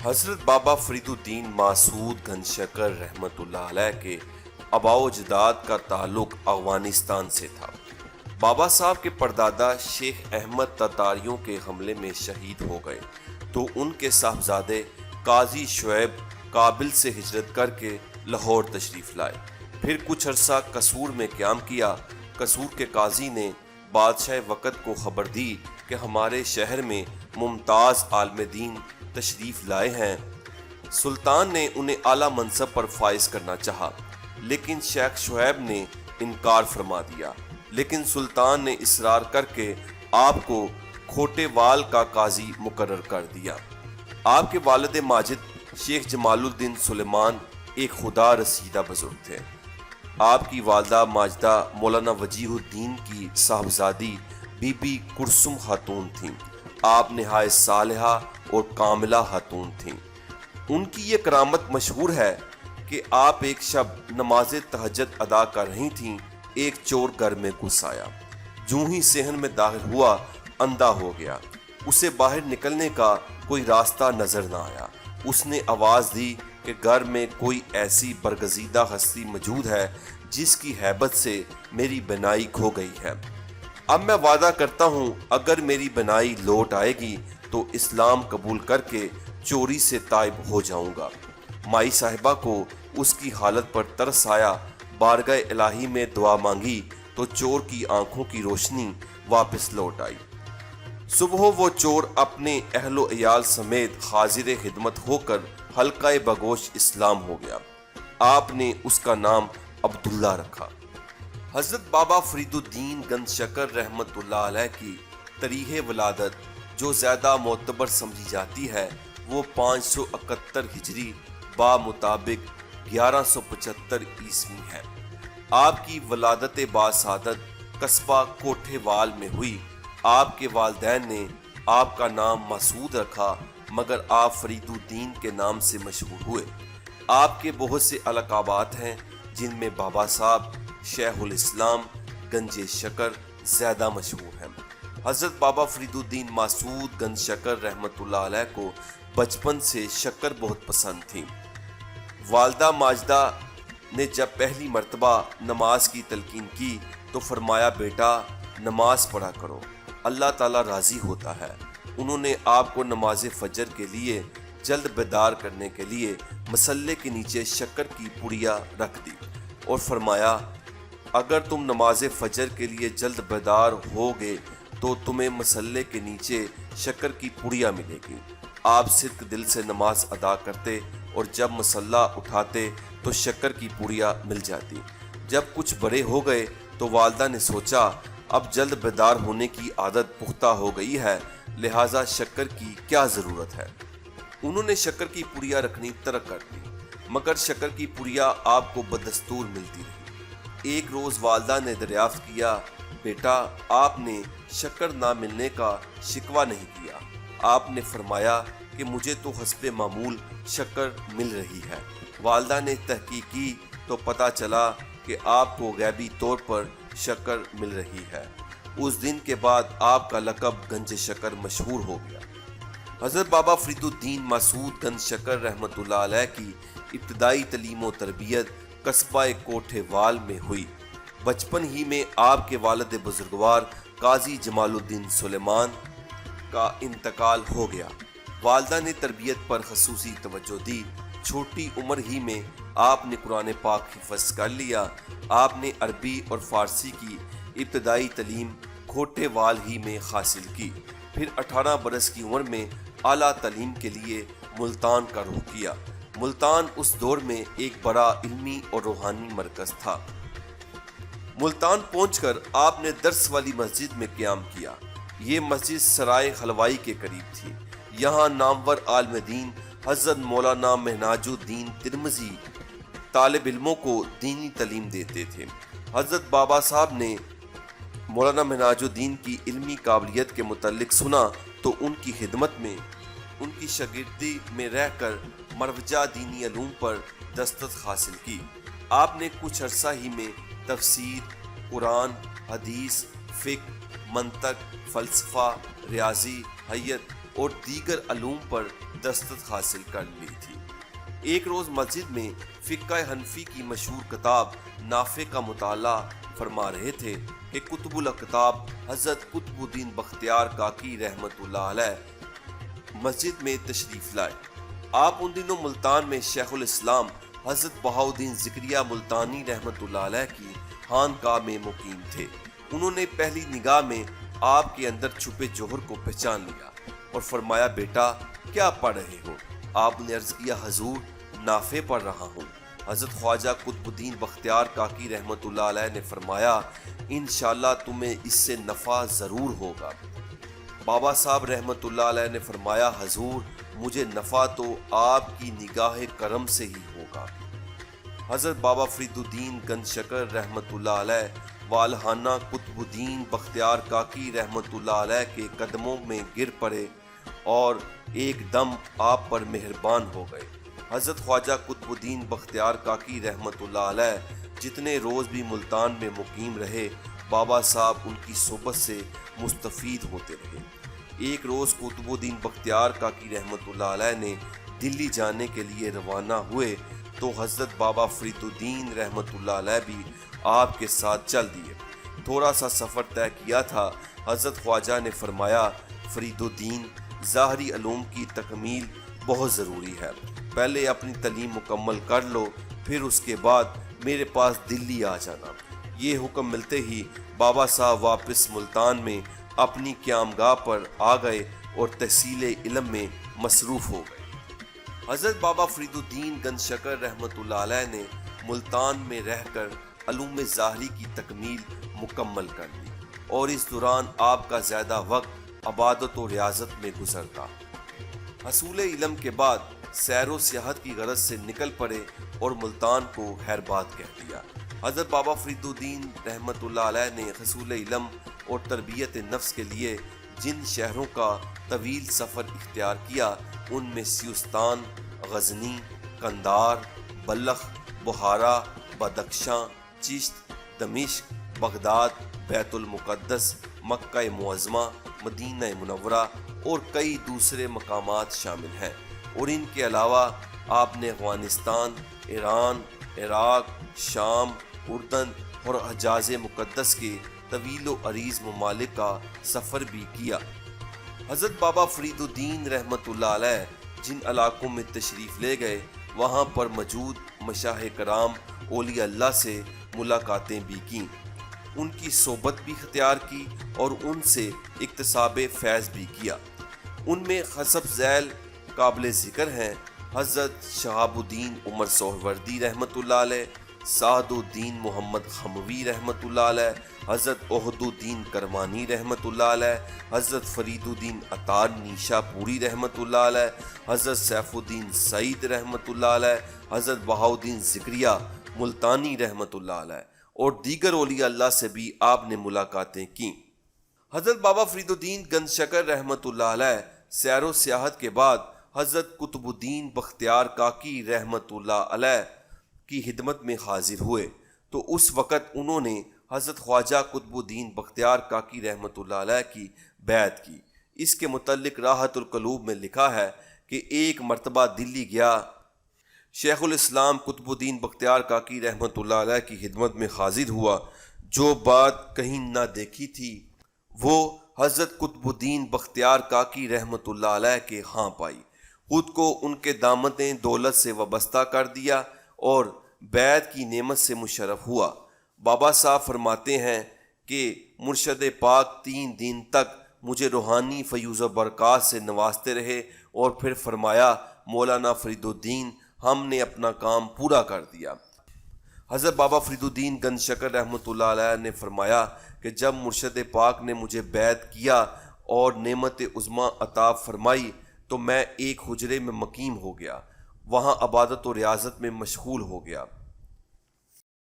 حضرت بابا فرید الدین ماسعود گنجشکر رحمۃ اللہ علیہ کے آباء و اجداد کا تعلق افغانستان سے تھا۔ بابا صاحب کے پردادا شیخ احمد تتاریوں کے حملے میں شہید ہو گئے تو ان کے صاحبزادے قاضی شعیب کابل سے ہجرت کر کے لاہور تشریف لائے۔ پھر کچھ عرصہ قصور میں قیام کیا۔ قصور کے قاضی نے بادشاہ وقت کو خبر دی کہ ہمارے شہر میں ممتاز عالم دین تشریف لائے ہیں۔ سلطان نے انہیں اعلیٰ منصب پر فائز کرنا چاہا، لیکن شیخ شعیب نے انکار فرما دیا۔ لیکن سلطان نے اصرار کر کے آپ کو کھوٹے وال کا قاضی مقرر کر دیا۔ آپ کے والد ماجد شیخ جمال الدین سلیمان ایک خدا رسیدہ بزرگ تھے۔ آپ کی والدہ ماجدہ مولانا وجیہ الدین کی صاحبزادی بی بی کرسم خاتون تھیں۔ آپ نہایت صالحہ اور کاملہ خاتون تھیں۔ ان کی یہ کرامت مشہور ہے کہ آپ ایک شب نماز تہجد ادا کر رہی تھیں، ایک چور گھر میں گھس آیا۔ جوں ہی صحن میں داخل ہوا اندھا ہو گیا۔ اسے باہر نکلنے کا کوئی راستہ نظر نہ آیا۔ اس نے آواز دی کہ گھر میں کوئی ایسی برگزیدہ ہستی موجود ہے جس کی ہیبت سے میری بینائی کھو گئی ہے۔ اب میں وعدہ کرتا ہوں اگر میری بینائی لوٹ آئے گی تو اسلام قبول کر کے چوری سے تائب ہو جاؤں گا۔ مائی صاحبہ کو اس کی حالت پر ترس آیا، بارگاہ الہی میں دعا مانگی تو چور کی آنکھوں کی روشنی واپس لوٹ آئی۔ صبح وہ چور اپنے اہل و عیال سمیت حاضر خدمت ہو کر حلقہ بگوش اسلام ہو گیا۔ آپ نے اس کا نام عبداللہ رکھا۔ حضرت بابا فرید الدین گنجشکر رحمۃ اللہ علیہ کی تاریخ ولادت جو زیادہ معتبر سمجھی جاتی ہے وہ 571 ہجری بمطابق 1175 عیسوی ہے۔ آپ کی ولادت باسعادت قصبہ کوٹھے وال میں ہوئی۔ آپ کے والدین نے آپ کا نام مسعود رکھا، مگر آپ فرید الدین کے نام سے مشہور ہوئے۔ آپ کے بہت سے القابات ہیں جن میں بابا صاحب، شیخ الاسلام، گنج شکر زیادہ مشہور ہیں۔ حضرت بابا فرید الدین ماسعود گنجشکر رحمۃ اللہ علیہ کو بچپن سے شکر بہت پسند تھی۔ والدہ ماجدہ نے جب پہلی مرتبہ نماز کی تلقین کی تو فرمایا، بیٹا نماز پڑھا کرو، اللہ تعالیٰ راضی ہوتا ہے۔ انہوں نے آپ کو نماز فجر کے لیے جلد بیدار کرنے کے لیے مصلے کے نیچے شکر کی پڑیا رکھ دی اور فرمایا، اگر تم نماز فجر کے لیے جلد بیدار ہوگے تو تمہیں مصلے کے نیچے شکر کی پڑیا ملے گی۔ آپ صدق دل سے نماز ادا کرتے اور جب مصلہ اٹھاتے تو شکر کی پڑیا مل جاتی۔ جب کچھ بڑے ہو گئے تو والدہ نے سوچا اب جلد بیدار ہونے کی عادت پختہ ہو گئی ہے، لہٰذا شکر کی کیا ضرورت ہے۔ انہوں نے شکر کی پڑیا رکھنی ترک کر دی، مگر شکر کی پڑیا آپ کو بدستور ملتی رہی۔ ایک روز والدہ نے دریافت کیا، بیٹا آپ نے شکر نہ ملنے کا شکوہ نہیں کیا۔ آپ نے فرمایا کہ مجھے تو حسب معمول شکر مل رہی ہے۔ والدہ نے تحقیق کی تو پتہ چلا کہ آپ کو غیبی طور پر شکر مل رہی ہے۔ اس دن کے بعد آپ کا لقب گنج شکر مشہور ہو گیا۔ حضرت بابا فرید الدین ماسعود گنجشکر رحمۃ اللہ علیہ کی ابتدائی تعلیم و تربیت قصبہ کوٹھے وال میں ہوئی۔ بچپن ہی میں آپ کے والد بزرگوار قاضی جمال الدین سلیمان کا انتقال ہو گیا۔ والدہ نے تربیت پر خصوصی توجہ دی۔ چھوٹی عمر ہی میں آپ نے قرآن پاک حفظ کر لیا۔ آپ نے عربی اور فارسی کی ابتدائی تعلیم کھوٹے وال ہی میں حاصل کی۔ پھر 18 برس کی عمر میں اعلیٰ تعلیم کے لیے ملتان کا رخ کیا۔ ملتان اس دور میں ایک بڑا علمی اور روحانی مرکز تھا۔ ملتان پہنچ کر آپ نے درس والی مسجد میں قیام کیا۔ یہ مسجد سرائے حلوائی کے قریب تھی۔ یہاں نامور عالم دین حضرت مولانا منہاج الدین ترمذی طالب علموں کو دینی تعلیم دیتے تھے۔ حضرت بابا صاحب نے مولانا منہاج الدین کی علمی قابلیت کے متعلق سنا تو ان کی خدمت میں، ان کی شاگردی میں رہ کر مروجہ دینی علوم پر دستخط حاصل کی۔ آپ نے کچھ عرصہ ہی میں تفسیر، قرآن، حدیث، فقہ، منطق، فلسفہ، ریاضی، حیت اور دیگر علوم پر دستخط حاصل کر لی تھی۔ ایک روز مسجد میں فقہ حنفی کی مشہور کتاب نافع کا مطالعہ فرما رہے تھے کہ کتب الاقطاب حضرت قطب الدین بختیار کاکی رحمت اللہ علیہ مسجد میں تشریف لائے۔ آپ ان دنوں ملتان میں شیخ الاسلام حضرت بہاؤالدین زکریہ ملتانی رحمت اللہ علیہ کی خانقاہ میں مقیم تھے۔ انہوں نے پہلی نگاہ میں آپ کے اندر چھپے جوہر کو پہچان لیا اور فرمایا، بیٹا کیا پڑھ رہے ہو؟ آپ نے عرض کیا، حضور نافع پڑھ رہا ہوں۔ حضرت خواجہ قطب الدین بختیار کاکی رحمت اللہ علیہ نے فرمایا، انشاءاللہ تمہیں اس سے نفع ضرور ہوگا۔ بابا صاحب رحمت اللہ علیہ نے فرمایا، حضور مجھے نفع تو آپ کی نگاہ کرم سے ہی ہوگا۔ حضرت بابا فرید الدین گنج شکر رحمت اللہ علیہ والہانہ قطب الدین بختیار کاکی رحمت اللہ علیہ کے قدموں میں گر پڑے اور ایک دم آپ پر مہربان ہو گئے۔ حضرت خواجہ قطب الدین بختیار کاکی رحمت اللہ علیہ جتنے روز بھی ملتان میں مقیم رہے، بابا صاحب ان کی صحبت سے مستفید ہوتے رہے۔ ایک روز قطب الدین بختیار کاکی رحمت اللہ علیہ نے دلی جانے کے لیے روانہ ہوئے تو حضرت بابا فرید الدین رحمت اللہ علیہ بھی آپ کے ساتھ چل دیے۔ تھوڑا سا سفر طے کیا تھا۔ حضرت خواجہ نے فرمایا، فرید الدین، ظاہری علوم کی تکمیل بہت ضروری ہے، پہلے اپنی تعلیم مکمل کر لو، پھر اس کے بعد میرے پاس دلی آ جانا۔ یہ حکم ملتے ہی بابا صاحب واپس ملتان میں اپنی قیامگاہ پر آ گئے اور تحصیل علم میں مصروف ہو گئے۔ حضرت بابا فرید الدین گنج شکر رحمت اللہ علیہ نے ملتان میں رہ کر علوم ظاہری کی تکمیل مکمل کر لی اور اس دوران آپ کا زیادہ وقت عبادت و ریاضت میں گزرتا۔ حصول علم کے بعد سیر و سیاحت کی غرض سے نکل پڑے اور ملتان کو خیرباد کہہ دیا۔ حضرت بابا فرید الدین رحمت اللہ علیہ نے حصول علم اور تربیت نفس کے لیے جن شہروں کا طویل سفر اختیار کیا، ان میں سیستان، غزنی، قندھار، بلخ، بخارا، بدخشاں، چشت، دمشق، بغداد، بیت المقدس، مکہ معظمہ، مدینہ منورہ اور کئی دوسرے مقامات شامل ہیں، اور ان کے علاوہ آپ نے افغانستان، ایران، عراق، شام، اردن اور حجاز مقدس کے طویل و عریض ممالک کا سفر بھی کیا۔ حضرت بابا فرید الدین رحمت اللہ علیہ جن علاقوں میں تشریف لے گئے، وہاں پر موجود مشائخ کرام اولیاء اللہ سے ملاقاتیں بھی کیں، ان کی صحبت بھی اختیار کی اور ان سے اکتساب فیض بھی کیا۔ ان میں حسب ذیل قابل ذکر ہیں حضرت شہاب الدین عمر سہروردی رحمت اللہ علیہ، سعد الدین محمد خموی رحمت اللہ علیہ، حضرت عہد الدین کرمانی رحمت اللہ علیہ، حضرت فرید الدین عطار نیشا پوری رحمت اللہ علیہ، حضرت سیف الدین سعید رحمت اللہ علیہ، حضرت بہاؤالدین زکریا ملتانی رحمت اللہ علیہ اور دیگر اولیاء اللہ سے بھی آپ نے ملاقاتیں کیں۔ حضرت بابا فرید الدین گنج شکر رحمت اللہ علیہ سیر و سیاحت کے بعد حضرت قطب الدین بختیار کاکی رحمت اللہ علیہ کی خدمت میں حاضر ہوئے تو اس وقت انہوں نے حضرت خواجہ قطب الدین بختیار کاکی رحمت اللہ علیہ کی بیعت کی۔ اس کے متعلق راحت القلوب میں لکھا ہے کہ ایک مرتبہ دلی گیا، شیخ الاسلام قطب الدین بختیار کاکی رحمت اللہ علیہ کی خدمت میں حاضر ہوا، جو بات کہیں نہ دیکھی تھی وہ حضرت قطب الدین بختیار کاکی رحمت اللہ علیہ کے ہاں پائی، خود کو ان کے دامن دولت سے وابستہ کر دیا اور بیعت کی نعمت سے مشرف ہوا۔ بابا صاحب فرماتے ہیں کہ مرشد پاک 3 دن تک مجھے روحانی فیوز و برکات سے نوازتے رہے اور پھر فرمایا، مولانا فرید الدین، ہم نے اپنا کام پورا کر دیا۔ حضرت بابا فرید الدین گنج شکر رحمت اللہ علیہ نے فرمایا کہ جب مرشد پاک نے مجھے بیعت کیا اور نعمت عظمیٰ عطا فرمائی تو میں ایک حجرے میں مقیم ہو گیا، وہاں عبادت و ریاضت میں مشغول ہو گیا۔